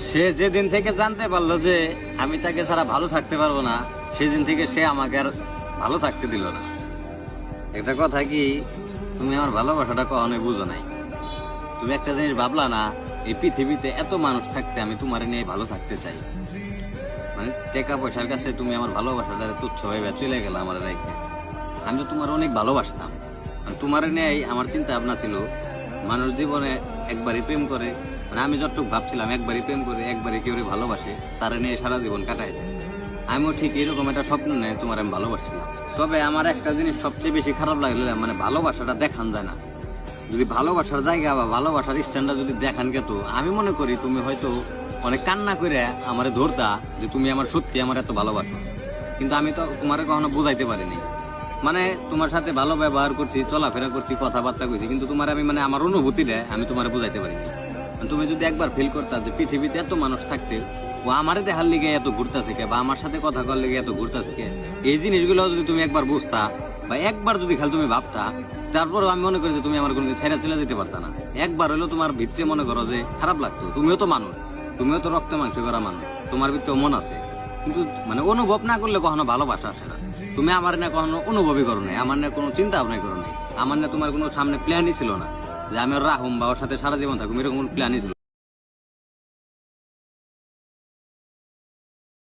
সে যেদিন থেকে জানতে পারলো যে আমি তাকে ছাড়া ভালো থাকতে পারবো না, সেদিন থেকে সে আমাকে আর ভালো থাকতে দিল না। একটা কথা কি, তুমি আমার ভালোবাসাটা কখনোই বুঝো নাই। তুমি একটা জিনিস ভাবলা না, এই পৃথিবীতে এত মানুষ থাকতে আমি তোমার নিয়ে ভালো থাকতে চাই। মানে টাকা পয়সার কাছে তুমি আমার ভালোবাসাটা তুচ্ছ হয়ে চলে গেলে আমার রেখে। আমি তো তোমার অনেক ভালোবাসতাম। তোমার নিয়ে আমার চিন্তা ভাবনা ছিল, মানুষ জীবনে একবারই প্রেম করে, মানে আমি যতটুকু ভাবছিলাম একবারই প্রেম করে একবারই কেউ ভালোবাসে, তারা নিয়ে সারা জীবন কাটায়। আমিও ঠিক এরকম একটা স্বপ্ন নিয়ে তোমার আমি ভালোবাসছিলাম। তবে আমার একটা জিনিস সবচেয়ে বেশি খারাপ লাগলো, মানে ভালোবাসাটা দেখান যায় না। যদি ভালোবাসার জায়গা বা ভালোবাসার স্ট্যান্ডার্ড যদি দেখান গে, তো আমি মনে করি তুমি হয়তো অনেক কান্না করে আমারে ধরতা যে তুমি আমার সত্যি আমার এত ভালোবাসো। কিন্তু আমি তো তোমার কখনো বুঝাইতে পারিনি। মানে তোমার সাথে ভালো ব্যবহার করছি, চলাফেরা করছি, কথাবার্তা করছি, কিন্তু তোমার আমি মানে আমার অনুভূতিটা আমি তোমার বুঝাইতে পারিনি। তুমি যদি একবার ফিল করতা যে পৃথিবীতে এত মানুষ থাকতে ও আমারে দেখার লিগে এত ঘুরতেছে কে, বা আমার সাথে কথা করার লিগে এত ঘুরতেছে কে, এই জিনিসগুলো যদি তুমি একবার বুঝতা বা একবার যদি খালি তুমি ভাবতা, তারপরে আমি মনে করি যে তুমি আমার কোনো ছেড়ে চলে যেতে পারতা না। একবার হলেও তোমার ভিতরে মনে করো যে খারাপ লাগতো। তুমিও তো মানুষ, তুমিও তো রক্ত মাংস করা মানুষ, তোমার ভিতরে মন আছে। কিন্তু মানে অনুভব না করলে কখনো ভালোবাসা আসে না। তুমি আমার না কখনো অনুভবই করো নাই, আমার না কোনো চিন্তা ভাবনাই করো নাই, আমার না তোমার কোনো সামনে প্ল্যানই ছিল না যে আমি ওর রাহুম বা ওর সাথে সারা জীবন থাকুম, এরকম কোনো প্ল্যানই ছিল